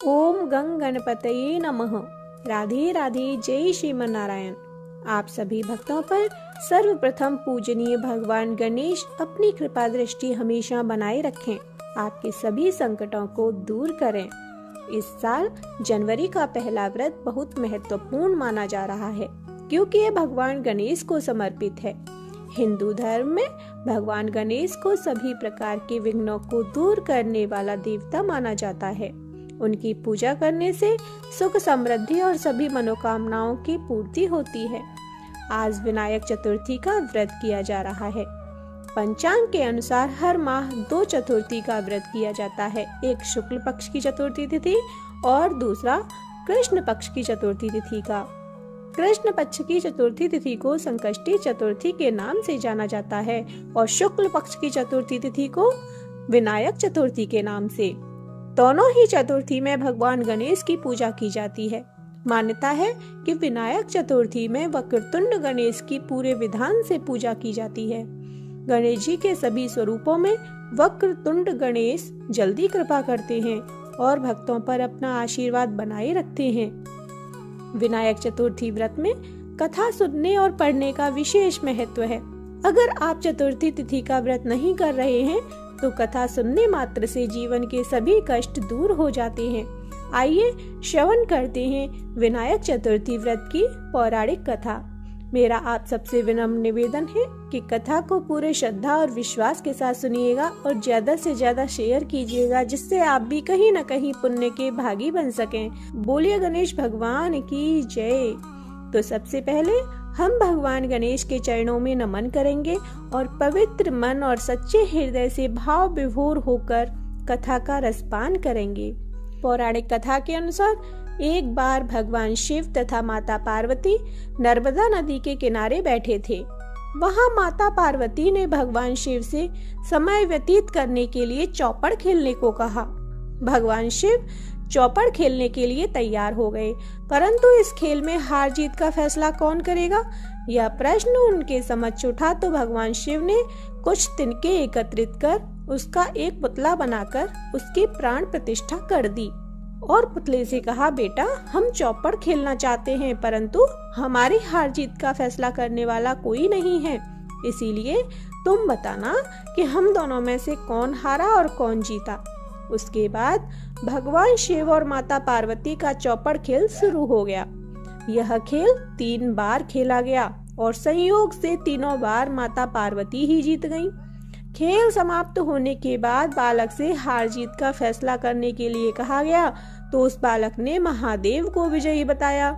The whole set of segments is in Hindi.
ओम गंग गणपतये नमः। राधे राधे, जय श्रीमन नारायण। आप सभी भक्तों पर सर्वप्रथम पूजनीय भगवान गणेश अपनी कृपा दृष्टि हमेशा बनाए रखें, आपके सभी संकटों को दूर करें। इस साल जनवरी का पहला व्रत बहुत महत्वपूर्ण माना जा रहा है, क्योंकि ये भगवान गणेश को समर्पित है। हिंदू धर्म में भगवान गणेश को सभी प्रकार के विघ्नों को दूर करने वाला देवता माना जाता है। उनकी पूजा करने से सुख समृद्धि और सभी मनोकामनाओं की पूर्ति होती है। आज विनायक चतुर्थी का व्रत किया जा रहा है। पंचांग के अनुसार हर माह 2 चतुर्थी का व्रत किया जाता है, एक शुक्ल पक्ष की चतुर्थी तिथि और दूसरा कृष्ण पक्ष की चतुर्थी तिथि का। कृष्ण पक्ष की चतुर्थी तिथि को संकष्टी चतुर्थी के नाम से जाना जाता है और शुक्ल पक्ष की चतुर्थी तिथि को विनायक चतुर्थी के नाम से। दोनों ही चतुर्थी में भगवान गणेश की पूजा की जाती है। मान्यता है कि विनायक चतुर्थी में वक्रतुंड गणेश की पूरे विधान से पूजा की जाती है। गणेश जी के सभी स्वरूपों में वक्रतुंड गणेश जल्दी कृपा करते हैं और भक्तों पर अपना आशीर्वाद बनाए रखते हैं। विनायक चतुर्थी व्रत में कथा सुनने और पढ़ने का विशेष महत्व है। अगर आप चतुर्थी तिथि का व्रत नहीं कर रहे हैं तो कथा सुनने मात्र से जीवन के सभी कष्ट दूर हो जाते हैं। आइए श्रवण करते हैं विनायक चतुर्थी व्रत की पौराणिक कथा। मेरा आप सबसे विनम्र निवेदन है कि कथा को पूरे श्रद्धा और विश्वास के साथ सुनिएगा और ज्यादा से ज्यादा शेयर कीजिएगा, जिससे आप भी कहीं न कहीं पुण्य के भागी बन सकें। बोलिए गणेश भगवान की जय। तो सबसे पहले हम भगवान गणेश के चरणों में नमन करेंगे और पवित्र मन और सच्चे हृदय से भाव विभोर होकर कथा का रसपान करेंगे। पौराणिक कथा के अनुसार एक बार भगवान शिव तथा माता पार्वती नर्मदा नदी के किनारे बैठे थे। वहां माता पार्वती ने भगवान शिव से समय व्यतीत करने के लिए चौपड़ खेलने को कहा। भगवान शिव चौपड़ खेलने के लिए तैयार हो गए, परंतु इस खेल में हार जीत का फैसला कौन करेगा, यह प्रश्न उनके समक्ष उठा तो भगवान शिव ने कुछ तिनके एकत्रित कर उसका एक पुतला बनाकर उसकी प्राण प्रतिष्ठा कर दी और पुतले से कहा, बेटा हम चौपड़ खेलना चाहते हैं, परंतु हमारी हार जीत का फैसला करने वाला कोई नहीं है, इसीलिए तुम बताना कि हम दोनों में से कौन हारा और कौन जीता। उसके बाद भगवान शिव और माता पार्वती का चौपड़ खेल शुरू हो गया। यह खेल 3 बार खेला गया और संयोग से तीनों बार माता पार्वती ही जीत गईं। खेल समाप्त होने के बाद बालक से हार जीत का फैसला करने के लिए कहा गया तो उस बालक ने महादेव को विजयी बताया।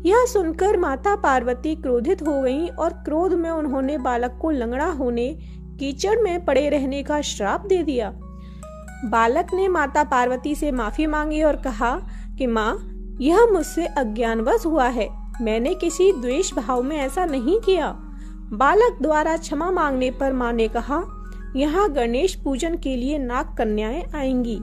यह सुनकर माता पार्वती क्रोधित हो गईं और क्रोध में उन्होंने बालक को लंगड़ा होने, कीचड़ में पड़े रहने का श्राप दे दिया। बालक ने माता पार्वती से माफी मांगी और कहा कि माँ, यह मुझसे अज्ञानवश हुआ है, मैंने किसी द्वेष भाव में ऐसा नहीं किया। बालक द्वारा क्षमा मांगने पर माँ ने कहा, यहाँ गणेश पूजन के लिए नाग कन्याएं आएंगी,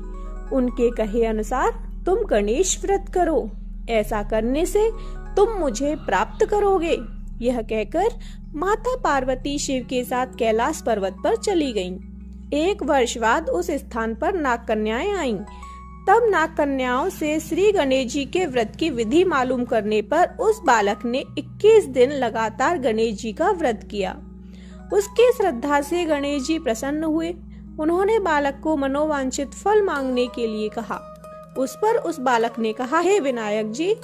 उनके कहे अनुसार तुम गणेश व्रत करो, ऐसा करने से तुम मुझे प्राप्त करोगे। यह कहकर माता पार्वती शिव के साथ कैलाश पर्वत पर चली गईं। 1 वर्ष बाद उस स्थान पर नाग कन्याएं आईं। तब नाग कन्याओं से श्री गणेश जी के व्रत की विधि मालूम करने पर उस बालक ने 21 दिन लगातार गणेश जी का व्रत किया। उसकी श्रद्धा से गणेश जी प्रसन्न हुए। उन्होंने बालक को मनोवांछित फल मांगने के लिए कहा। उस पर उस बालक ने कहा, हे विनायक जी,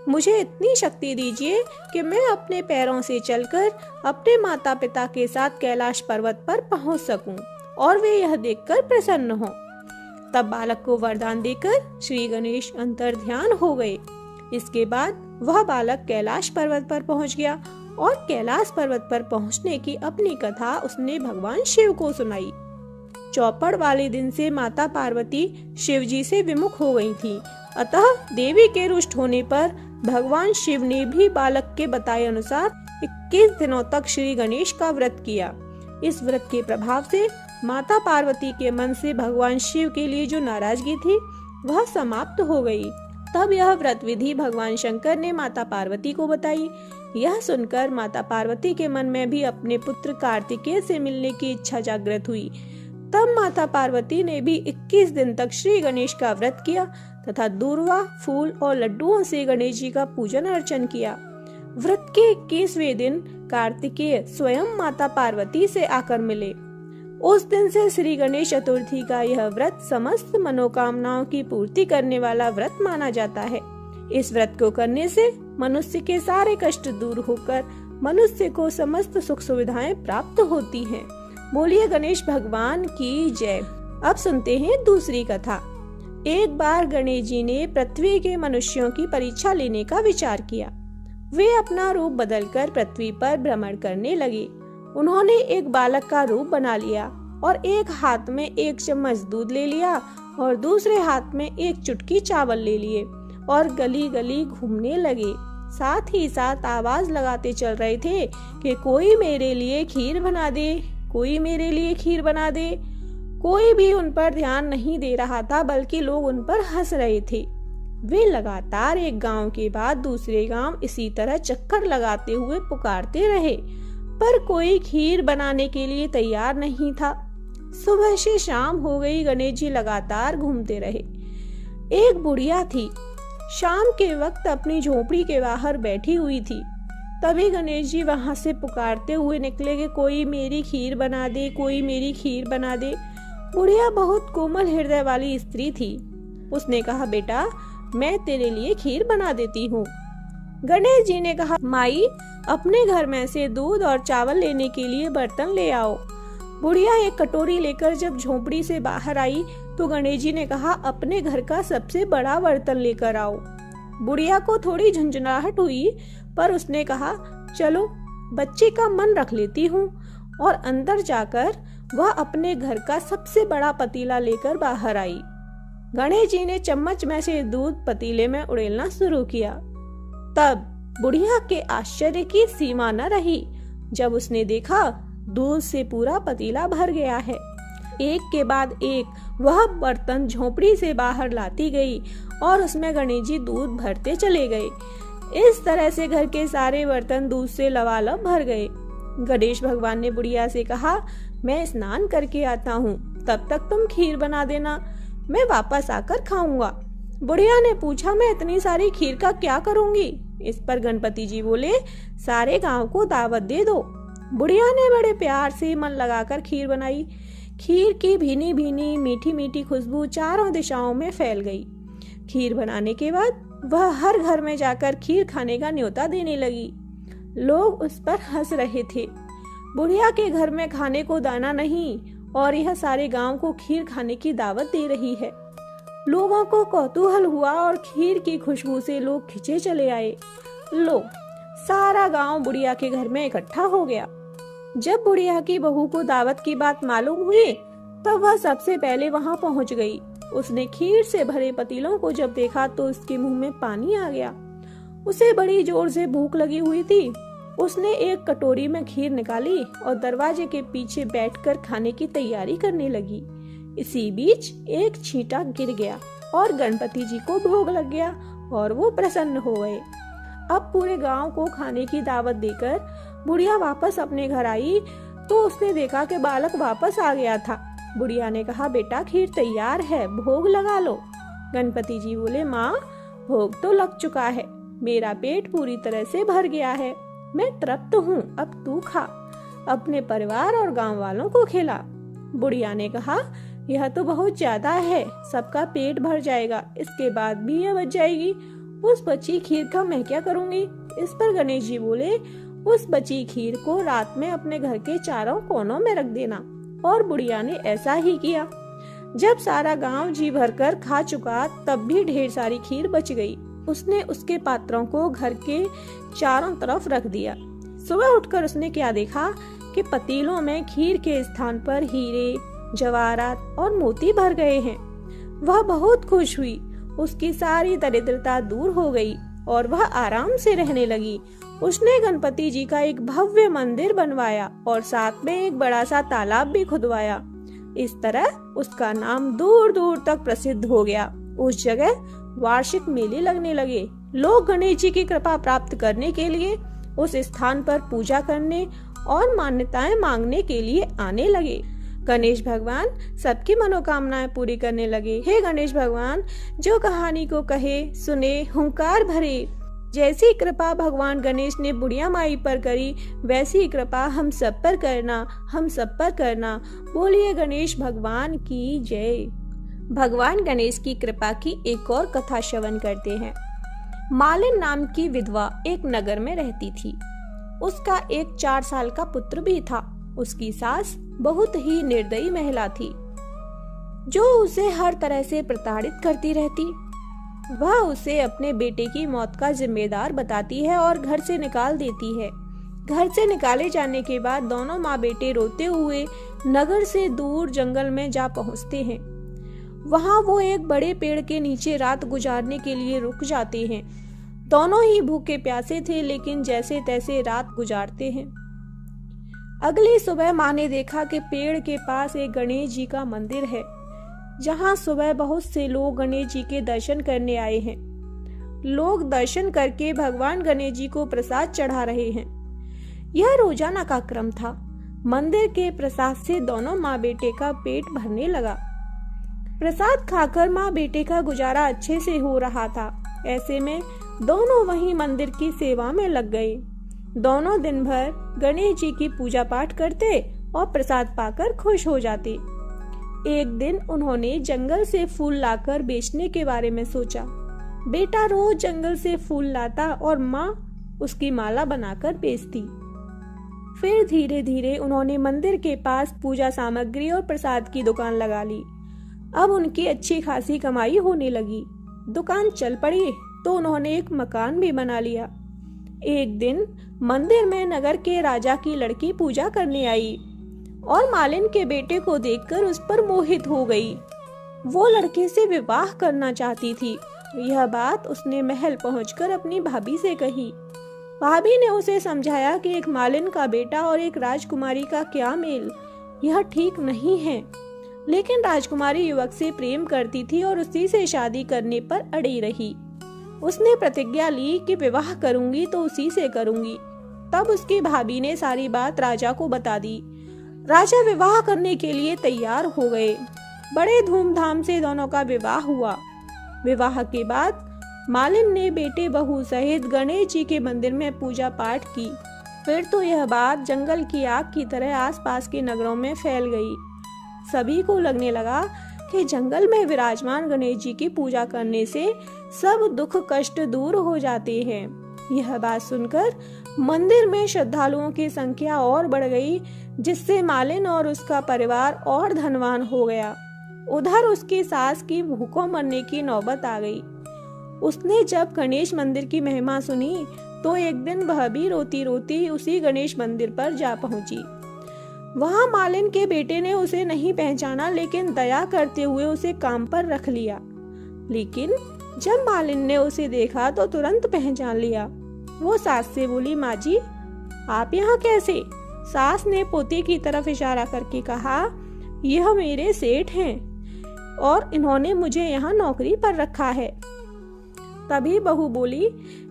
मुझे इतनी शक्ति दीजिए कि मैं अपने पैरों से चलकर अपने माता पिता के साथ कैलाश पर्वत पर पहुंच सकूं और वे यह देखकर प्रसन्न हों। तब बालक को वरदान देकर श्री गणेश अंतर्ध्यान हो गए। इसके बाद वह बालक कैलाश पर्वत पर पहुंच गया और कैलाश पर्वत पर पहुंचने की अपनी कथा उसने भगवान शिव को सुनाई। चौपड़ वाले दिन से माता पार्वती शिव जी से विमुख हो गई थी, अतः देवी के रुष्ट होने पर भगवान शिव ने भी बालक के बताए अनुसार 21 दिनों तक श्री गणेश का व्रत किया। इस व्रत के प्रभाव से माता पार्वती के मन से भगवान शिव के लिए जो नाराजगी थी वह समाप्त हो गई। तब यह व्रत विधि भगवान शंकर ने माता पार्वती को बताई। यह सुनकर माता पार्वती के मन में भी अपने पुत्र कार्तिकेय से मिलने की इच्छा जागृत हुई। तब माता पार्वती ने भी 21 दिन तक श्री गणेश का व्रत किया तथा दूर्वा, फूल और लड्डुओं से गणेश जी का पूजन अर्चन किया। व्रत के 21वें दिन कार्तिकेय स्वयं माता पार्वती से आकर मिले। उस दिन से श्री गणेश चतुर्थी का यह व्रत समस्त मनोकामनाओं की पूर्ति करने वाला व्रत माना जाता है। इस व्रत को करने से मनुष्य के सारे कष्ट दूर होकर मनुष्य को समस्त सुख सुविधाएं प्राप्त होती हैं। बोलिए गणेश भगवान की जय। अब सुनते हैं दूसरी कथा। एक बार गणेश जी ने पृथ्वी के मनुष्यों की परीक्षा लेने का विचार किया। वे अपना रूप बदलकर पृथ्वी पर भ्रमण करने लगे। उन्होंने एक बालक का रूप बना लिया और एक हाथ में 1 चम्मच दूध ले लिया और दूसरे हाथ में 1 चुटकी चावल ले लिए और गली गली घूमने लगे। साथ ही साथ आवाज लगाते चल रहे थे कि कोई मेरे लिए खीर बना दे, कोई मेरे लिए खीर बना दे। कोई भी उन पर ध्यान नहीं दे रहा था, बल्कि लोग उन पर हंस रहे थे। वे लगातार एक गांव के बाद दूसरे गांव इसी तरह चक्कर लगाते हुए पुकारते रहे, पर कोई खीर बनाने के लिए तैयार नहीं था। सुबह से शाम हो गई, गणेश जी लगातार घूमते रहे। एक बुढ़िया थी, शाम के वक्त अपनी झोपड़ी के बाहर बैठी हुई थी। तभी गणेश जी वहां से पुकारते हुए निकले कि कोई मेरी खीर बना दे, कोई मेरी खीर बना दे। बुढ़िया बहुत कोमल हृदय वाली स्त्री थी। उसने कहा, बेटा मैं तेरे लिए खीर बना देती हूँ। गणेश जी ने कहा, माई अपने घर में से दूध और चावल लेने के लिए बर्तन ले आओ। बुढ़िया एक कटोरी लेकर जब झोपड़ी से बाहर आई तो गणेश जी ने कहा, अपने घर का सबसे बड़ा बर्तन लेकर आओ। बुढ़िया को थोड़ी झंझनाहट हुई, पर उसने कहा, चलो बच्चे का मन रख लेती हूँ, और अंदर जाकर वह अपने घर का सबसे बड़ा पतीला लेकर बाहर आई। गणेश जी ने चम्मच में से दूध पतीले में उड़ेलना शुरू किया। तब बुढ़िया के आश्चर्य की सीमा न रही जब उसने देखा दूध से पूरा पतीला भर गया है। एक के बाद एक वह बर्तन झोपड़ी से बाहर लाती गई और उसमें गणेश जी दूध भरते चले गए। इस तरह से घर के सारे बर्तन दूध से लबालब भर गए। गणेश भगवान ने बुढ़िया से कहा, मैं स्नान करके आता हूँ, तब तक तुम खीर बना देना, मैं वापस आकर खाऊंगा। बुढ़िया ने पूछा, मैं इतनी सारी खीर का क्या करूंगी? इस पर गणपति जी बोले, सारे गांव को दावत दे दो। बुढ़िया ने बड़े प्यार से मन लगाकर खीर बनाई। खीर की भीनी भीनी मीठी मीठी खुशबू चारों दिशाओं में फैल गई। खीर बनाने के बाद वह हर घर में जाकर खीर खाने का न्योता देने लगी। लोग उस पर हंस रहे थे। बुढ़िया के घर में खाने को दाना नहीं और यह सारे गांव को खीर खाने की दावत दे रही है। लोगों को कौतूहल हुआ और खीर की खुशबू से लोग खिंचे चले आए। लो, सारा गांव बुढ़िया के घर में इकट्ठा हो गया। जब बुढ़िया की बहू को दावत की बात मालूम हुई तब वह सबसे पहले वहां पहुंच गई। उसने खीर से भरे पतीलों को जब देखा तो उसके मुंह में पानी आ गया। उसे बड़ी जोर से भूख लगी हुई थी। उसने एक कटोरी में खीर निकाली और दरवाजे के पीछे बैठकर खाने की तैयारी करने लगी। इसी बीच एक छींटा गिर गया और गणपति जी को भोग लग गया और वो प्रसन्न हो गए। अब पूरे गांव को खाने की दावत देकर बुढ़िया वापस अपने घर आई तो उसने देखा कि बालक वापस आ गया था। बुढ़िया ने कहा, बेटा खीर तैयार है, भोग लगा लो। गणपति जी बोले, माँ भोग तो लग चुका है, मेरा पेट पूरी तरह से भर गया है, मैं तृप्त हूँ, अब तू खा, अपने परिवार और गांव वालों को खिला। बुढ़िया ने कहा, यह तो बहुत ज्यादा है, सबका पेट भर जाएगा, इसके बाद भी यह बच जाएगी, उस बची खीर का मैं क्या करूँगी? इस पर गणेश जी बोले, उस बची खीर को रात में अपने घर के चारों कोनों में रख देना। और बुढ़िया ने ऐसा ही किया। जब सारा गांव जी भरकर खा चुका तब भी ढेर सारी खीर बच गई। उसने उसके पात्रों को घर के चारों तरफ रख दिया। सुबह उठकर उसने क्या देखा कि पतीलों में खीर के स्थान पर हीरे, जवाहरात और मोती भर गए हैं। वह बहुत खुश हुई, उसकी सारी दरिद्रता दूर हो गई और वह आराम से रहने लगी। उसने गणपति जी का एक भव्य मंदिर बनवाया और साथ में एक बड़ा सा तालाब भी खुदवाया। इस तरह उसका नाम दूर दूर तक प्रसिद्ध हो गया। उस जगह वार्षिक मेले लगने लगे। लोग गणेश जी की कृपा प्राप्त करने के लिए उस स्थान पर पूजा करने और मान्यताएं मांगने के लिए आने लगे। गणेश भगवान सबकी मनोकामनाएं पूरी करने लगे। हे गणेश भगवान, जो कहानी को कहे सुने हुंकार भरे, जैसी कृपा भगवान गणेश ने बुढ़िया माई पर करी वैसी कृपा हम सब पर करना, हम सब पर करना। बोलिए गणेश भगवान की जय। भगवान गणेश की कृपा की एक और कथा श्रवण करते हैं। मालिन नाम की विधवा एक नगर में रहती थी। उसका एक 4 साल का पुत्र भी था। उसकी सास बहुत ही निर्दयी महिला थी, जो उसे हर तरह से प्रताड़ित करती रहती। वह उसे अपने बेटे की मौत का जिम्मेदार बताती है और घर से निकाल देती है। घर से निकाले जाने के बाद दोनों माँ बेटे रोते हुए नगर से दूर जंगल में जा पहुँचते हैं। वहाँ वो एक बड़े पेड़ के नीचे रात गुजारने के लिए रुक जाते हैं। दोनों ही भूखे प्यासे थे, लेकिन जैसे तैसे रात गुजारते हैं। अगली सुबह माँ ने देखा कि पेड़ के पास एक गणेश जी का मंदिर है, जहाँ सुबह बहुत से लोग गणेश जी के दर्शन करने आए हैं। लोग दर्शन करके भगवान गणेश जी को प्रसाद चढ़ा रहे हैं। यह रोजाना का क्रम था। मंदिर के प्रसाद से दोनों माँ बेटे का पेट भरने लगा। प्रसाद खाकर माँ बेटे का गुजारा अच्छे से हो रहा था। ऐसे में दोनों वहीं मंदिर की सेवा में लग गए। दोनों दिन भर गणेश जी की पूजा पाठ करते और प्रसाद पाकर खुश हो जाते। एक दिन उन्होंने जंगल से फूल लाकर बेचने के बारे में सोचा। बेटा रोज जंगल से फूल लाता और माँ उसकी माला बनाकर बेचती। फिर धीरे धीरे उन्होंने मंदिर के पास पूजा सामग्री और प्रसाद की दुकान लगा ली। अब उनकी अच्छी खासी कमाई होने लगी। दुकान चल पड़ी तो उन्होंने एक मकान भी बना लिया। एक दिन मंदिर में नगर के राजा की लड़की पूजा करने आई और मालिन के बेटे को देखकर उस पर मोहित हो गई। वो लड़के से विवाह करना चाहती थी। यह बात उसने महल पहुंचकर अपनी भाभी से कही। भाभी ने उसे समझाया कि एक मालिन का बेटा और एक राजकुमारी का क्या मेल, यह ठीक नहीं है। लेकिन राजकुमारी युवक से प्रेम करती थी और उसी से शादी करने पर अड़ी रही। उसने प्रतिज्ञा ली कि विवाह करूंगी तो उसी से करूंगी। तब उसकी भाभी ने सारी बात राजा को बता दी। राजा विवाह करने के लिए तैयार हो गए। बड़े धूमधाम से दोनों का विवाह हुआ। विवाह के बाद मालिन ने बेटे बहू सहित गणेश जी के मंदिर में पूजा पाठ की। फिर तो यह बात जंगल की आग की तरह आसपास के नगरों में फैल गई। सभी को लगने लगा कि जंगल में विराजमान गणेश जी की पूजा करने से सब दुख कष्ट दूर हो जाते हैं। यह बात सुनकर मंदिर में श्रद्धालुओं की संख्या और बढ़ गई, जिससे मालिन और उसका परिवार और धनवान हो गया। उधर उसकी सास की भूखों मरने की नौबत आ गई। उसने जब गणेश मंदिर की महिमा सुनी तो एक दिन वह भी रोती रोती उसी गणेश मंदिर पर जा पहुंची। वहां मालिन के बेटे ने उसे नहीं पहचाना, लेकिन दया करते हुए उसे काम पर रख लिया। लेकिन जब मालिन ने उसे देखा तो तुरंत पहचान लिया। वो सास से बोली, माँ जी आप यहाँ कैसे? सास ने पोते की तरफ इशारा करके कहा, यह मेरे सेठ हैं और इन्होंने मुझे यहाँ नौकरी पर रखा है। तभी बहू बोली,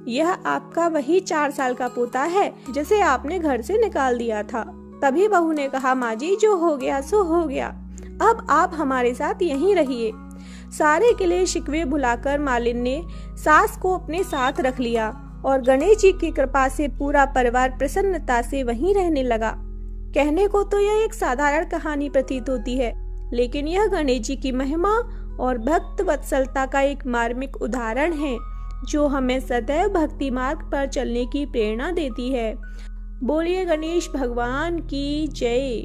यह आपका वही 4 साल का पोता है जिसे आपने घर से निकाल दिया था। तभी बहू ने कहा, माँ जी जो हो गया सो हो गया, अब आप हमारे साथ यहीं रहिए। सारे गिले शिकवे भुलाकर मालिन ने सास को अपने साथ रख लिया और गणेश जी की कृपा से पूरा परिवार प्रसन्नता से वहीं रहने लगा। कहने को तो यह एक साधारण कहानी प्रतीत होती है, लेकिन यह गणेश जी की महिमा और भक्त वत्सलता का एक मार्मिक उदाहरण है, जो हमें सदैव भक्ति मार्ग पर चलने की प्रेरणा देती है। बोलिए गणेश भगवान की जय।